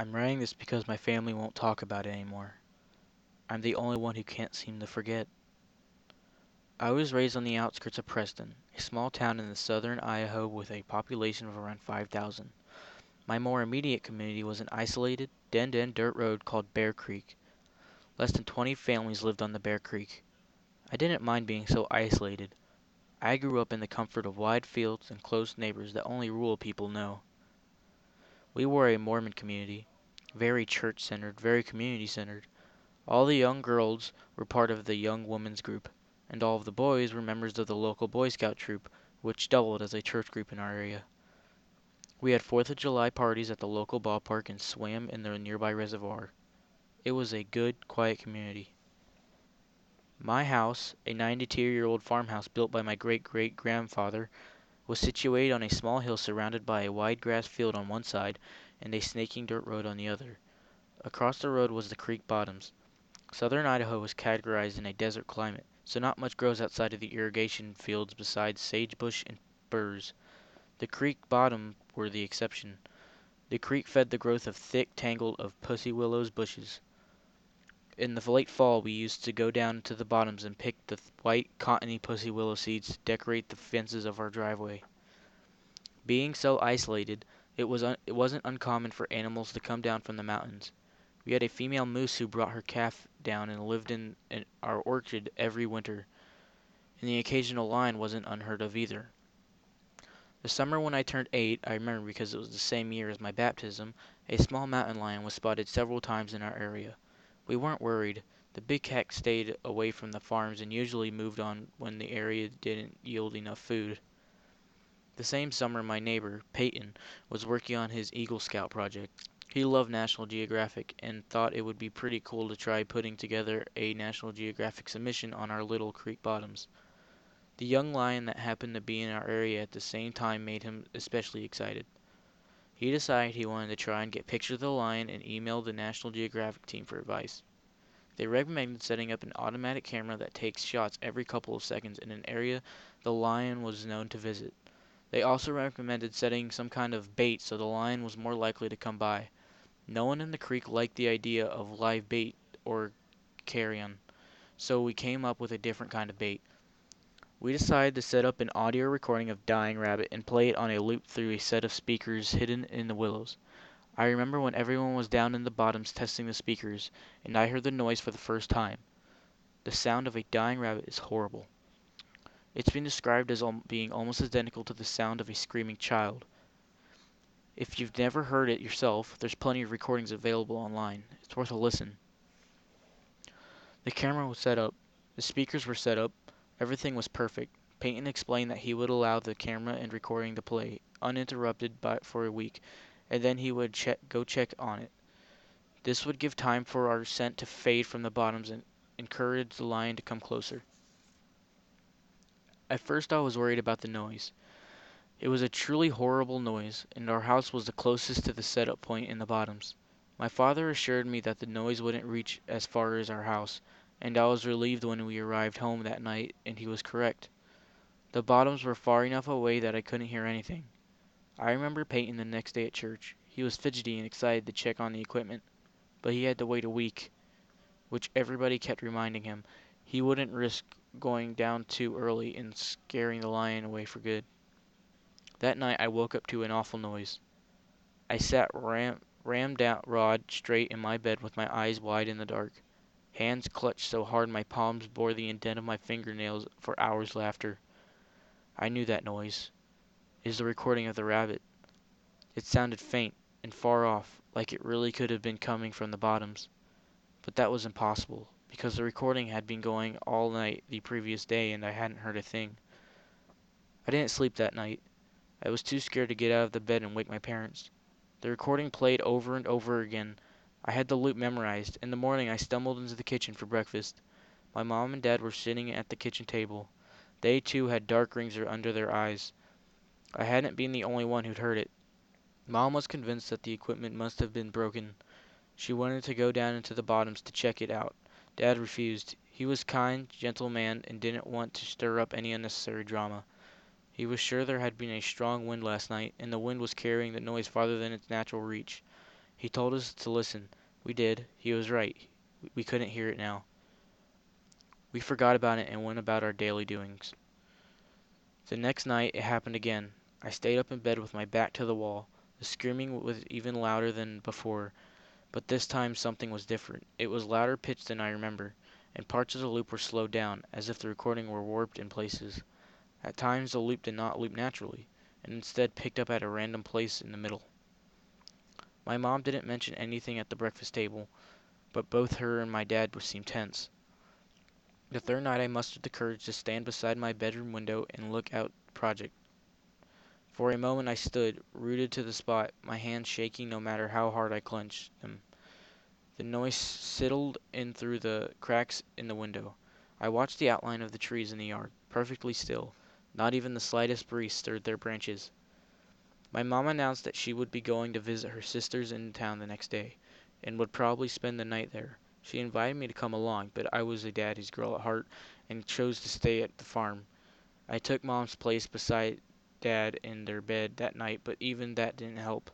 I'm writing this because my family won't talk about it anymore. I'm the only one who can't seem to forget. I was raised on the outskirts of Preston, a small town in the southern Idaho with a population of around 5,000. My more immediate community was an isolated, dead-end dirt road called Bear Creek. Less than 20 families lived on the Bear Creek. I didn't mind being so isolated. I grew up in the comfort of wide fields and close neighbors that only rural people know. We were a Mormon community, very church-centered, very community-centered. All the young girls were part of the young women's group, and all of the boys were members of the local Boy Scout troop, which doubled as a church group in our area. We had 4th of July parties at the local ballpark and swam in the nearby reservoir. It was a good, quiet community. My house, a 92-year-old farmhouse built by my great-great-grandfather, was situated on a small hill surrounded by a wide grass field on one side and a snaking dirt road on the other. Across the road was the creek bottoms. Southern Idaho is categorized in a desert climate, so not much grows outside of the irrigation fields besides sagebush and burrs. The creek bottom were the exception. The creek fed the growth of thick tangle of pussy willows bushes. In the late fall we used to go down to the bottoms and pick the white cottony pussy willow seeds to decorate the fences of our driveway. Being so isolated, it wasn't uncommon for animals to come down from the mountains. We had a female moose who brought her calf down and lived in our orchard every winter, and the occasional lion wasn't unheard of either. The summer when I turned 8, I remember because it was the same year as my baptism, a small mountain lion was spotted several times in our area. We weren't worried. The big cat stayed away from the farms and usually moved on when the area didn't yield enough food. The same summer my neighbor, Peyton, was working on his Eagle Scout project. He loved National Geographic and thought it would be pretty cool to try putting together a National Geographic submission on our little creek bottoms. The young lion that happened to be in our area at the same time made him especially excited. He decided he wanted to try and get pictures of the lion and emailed the National Geographic team for advice. They recommended setting up an automatic camera that takes shots every couple of seconds in an area the lion was known to visit. They also recommended setting some kind of bait so the lion was more likely to come by. No one in the creek liked the idea of live bait or carrion, so we came up with a different kind of bait. We decided to set up an audio recording of dying rabbit and play it on a loop through a set of speakers hidden in the willows. I remember when everyone was down in the bottoms testing the speakers, and I heard the noise for the first time. The sound of a dying rabbit is horrible. It's been described as being almost identical to the sound of a screaming child. If you've never heard it yourself, there's plenty of recordings available online. It's worth a listen. The camera was set up. The speakers were set up. Everything was perfect. Peyton explained that he would allow the camera and recording to play, uninterrupted for a week, and then he would go check on it. This would give time for our scent to fade from the bottoms and encourage the lion to come closer. At first I was worried about the noise. It was a truly horrible noise, and our house was the closest to the setup point in the bottoms. My father assured me that the noise wouldn't reach as far as our house, and I was relieved when we arrived home that night and he was correct. The bottoms were far enough away that I couldn't hear anything. I remember Peyton the next day at church. He was fidgety and excited to check on the equipment, but he had to wait a week, which everybody kept reminding him. He wouldn't risk going down too early and scaring the lion away for good. That night I woke up to an awful noise. I sat rammed out rod straight in my bed with my eyes wide in the dark. Hands clutched so hard my palms bore the indent of my fingernails for hours laughter. I knew that noise. It is the recording of the rabbit. It sounded faint and far off, like it really could have been coming from the bottoms. But that was impossible, because the recording had been going all night the previous day and I hadn't heard a thing. I didn't sleep that night. I was too scared to get out of the bed and wake my parents. The recording played over and over again. I had the loop memorized. In the morning I stumbled into the kitchen for breakfast. My mom and dad were sitting at the kitchen table. They too had dark rings under their eyes. I hadn't been the only one who'd heard it. Mom was convinced that the equipment must have been broken. She wanted to go down into the bottoms to check it out. Dad refused. He was a kind, gentle man and didn't want to stir up any unnecessary drama. He was sure there had been a strong wind last night, and the wind was carrying the noise farther than its natural reach. He told us to listen. We did. He was right. We couldn't hear it now. We forgot about it and went about our daily doings. The next night it happened again. I stayed up in bed with my back to the wall. The screaming was even louder than before, but this time something was different. It was louder pitched than I remember, and parts of the loop were slowed down, as if the recording were warped in places. At times the loop did not loop naturally, and instead picked up at a random place in the middle. My mom didn't mention anything at the breakfast table, but both her and my dad seemed tense. The third night I mustered the courage to stand beside my bedroom window and look out the project. For a moment I stood, rooted to the spot, my hands shaking no matter how hard I clenched them. The noise settled in through the cracks in the window. I watched the outline of the trees in the yard, perfectly still. Not even the slightest breeze stirred their branches. My mom announced that she would be going to visit her sisters in town the next day, and would probably spend the night there. She invited me to come along, but I was a daddy's girl at heart and chose to stay at the farm. I took Mom's place beside Dad in their bed that night, but even that didn't help.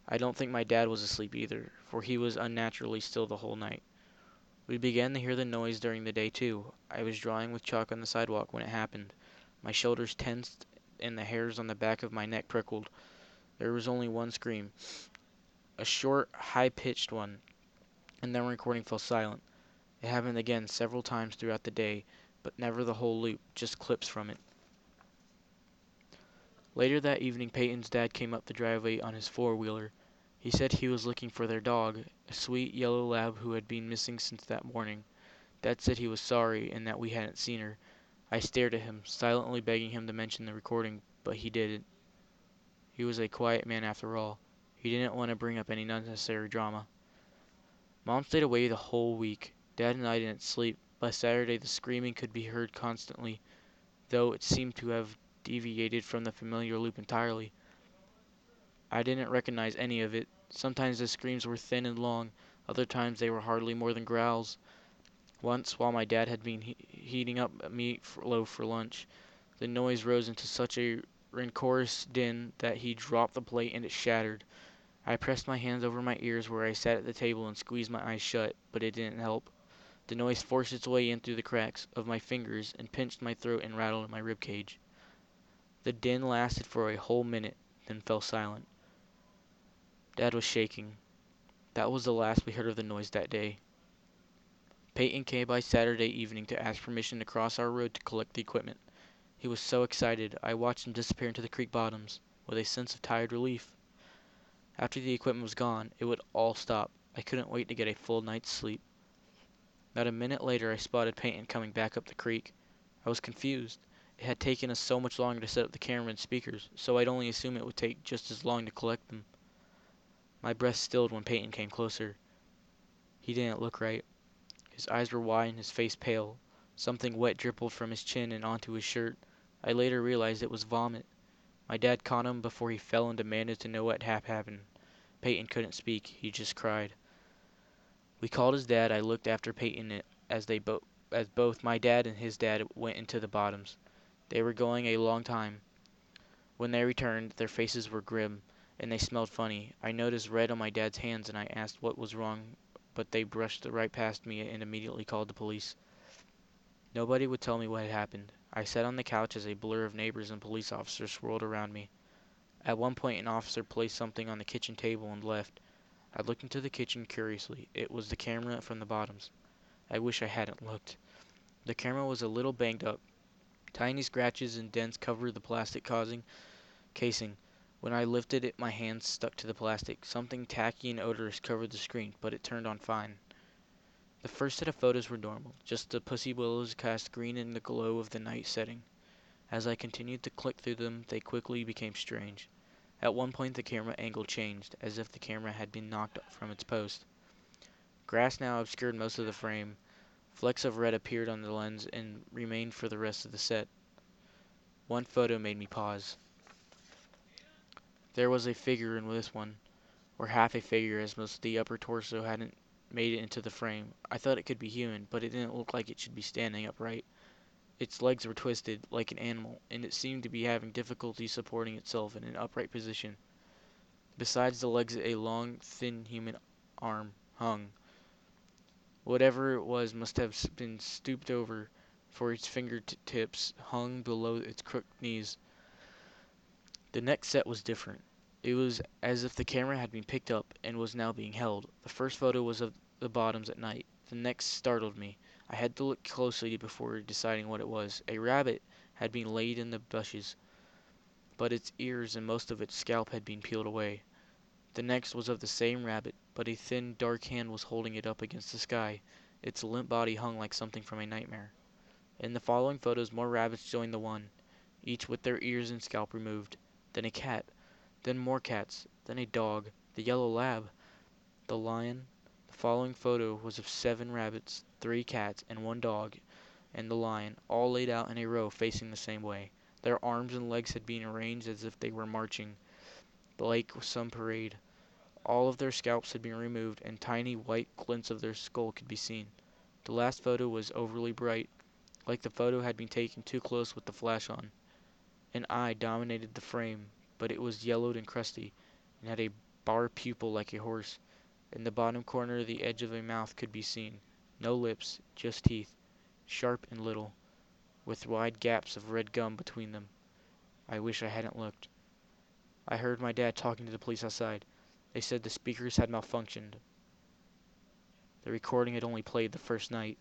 I don't think my dad was asleep either, for he was unnaturally still the whole night. We began to hear the noise during the day too. I was drawing with chalk on the sidewalk when it happened. My shoulders tensed and the hairs on the back of my neck prickled. There was only one scream, a short, high-pitched one, and then the recording fell silent. It happened again several times throughout the day, but never the whole loop, just clips from it. Later that evening Peyton's dad came up the driveway on his four-wheeler. He said he was looking for their dog, a sweet yellow lab who had been missing since that morning. Dad said he was sorry and that we hadn't seen her. I stared at him, silently begging him to mention the recording, but he didn't. He was a quiet man after all. He didn't want to bring up any unnecessary drama. Mom stayed away the whole week. Dad and I didn't sleep. By Saturday the screaming could be heard constantly, though it seemed to have deviated from the familiar loop entirely. I didn't recognize any of it. Sometimes the screams were thin and long, other times they were hardly more than growls. Once, while my dad had been heating up a meat loaf for lunch, the noise rose into such a rancorous din that he dropped the plate and it shattered. I pressed my hands over my ears where I sat at the table and squeezed my eyes shut, but it didn't help. The noise forced its way in through the cracks of my fingers and pinched my throat and rattled my rib cage. The din lasted for a whole minute, then fell silent. Dad was shaking. That was the last we heard of the noise that day. Peyton came by Saturday evening to ask permission to cross our road to collect the equipment. He was so excited, I watched him disappear into the creek bottoms, with a sense of tired relief. After the equipment was gone, it would all stop. I couldn't wait to get a full night's sleep. Not a minute later I spotted Peyton coming back up the creek. I was confused. It had taken us so much longer to set up the camera and speakers, so I'd only assume it would take just as long to collect them. My breath stilled when Peyton came closer. He didn't look right. His eyes were wide and his face pale. Something wet dribbled from his chin and onto his shirt. I later realized it was vomit. My dad caught him before he fell and demanded to know what had happened. Peyton couldn't speak. He just cried. We called his dad. I looked after Peyton as both my dad and his dad went into the bottoms. They were going a long time. When they returned, their faces were grim, and they smelled funny. I noticed red on my dad's hands, and I asked what was wrong, but they brushed right past me and immediately called the police. Nobody would tell me what had happened. I sat on the couch as a blur of neighbors and police officers swirled around me. At one point, an officer placed something on the kitchen table and left. I looked into the kitchen curiously. It was the camera from the bottoms. I wish I hadn't looked. The camera was a little banged up. Tiny scratches and dents covered the plastic casing. When I lifted it, my hands stuck to the plastic. Something tacky and odorous covered the screen, but it turned on fine. The first set of photos were normal, just the pussy willows cast green in the glow of the night setting. As I continued to click through them, they quickly became strange. At one point the camera angle changed, as if the camera had been knocked from its post. Grass now obscured most of the frame. Flecks of red appeared on the lens and remained for the rest of the set. One photo made me pause. There was a figure in this one, or half a figure, as most of the upper torso hadn't made it into the frame. I thought it could be human, but it didn't look like it should be standing upright. Its legs were twisted, like an animal, and it seemed to be having difficulty supporting itself in an upright position. Besides the legs, a long, thin human arm hung. Whatever it was must have been stooped over, for its fingertips hung below its crooked knees. The next set was different. It was as if the camera had been picked up and was now being held. The first photo was of the bottoms at night. The next startled me. I had to look closely before deciding what it was. A rabbit had been laid in the bushes, but its ears and most of its scalp had been peeled away. The next was of the same rabbit, but a thin, dark hand was holding it up against the sky. Its limp body hung like something from a nightmare. In the following photos more rabbits joined the one, each with their ears and scalp removed. Then a cat, then more cats, then a dog, the yellow lab, the lion. The following photo was of 7 rabbits, 3 cats, and 1 dog, and the lion, all laid out in a row facing the same way. Their arms and legs had been arranged as if they were marching, like some parade. All of their scalps had been removed, and tiny white glints of their skull could be seen. The last photo was overly bright, like the photo had been taken too close with the flash on. An eye dominated the frame, but it was yellowed and crusty, and had a bar pupil like a horse. In the bottom corner the edge of a mouth could be seen. No lips, just teeth, sharp and little, with wide gaps of red gum between them. I wish I hadn't looked. I heard my dad talking to the police outside. They said the speakers had malfunctioned. The recording had only played the first night.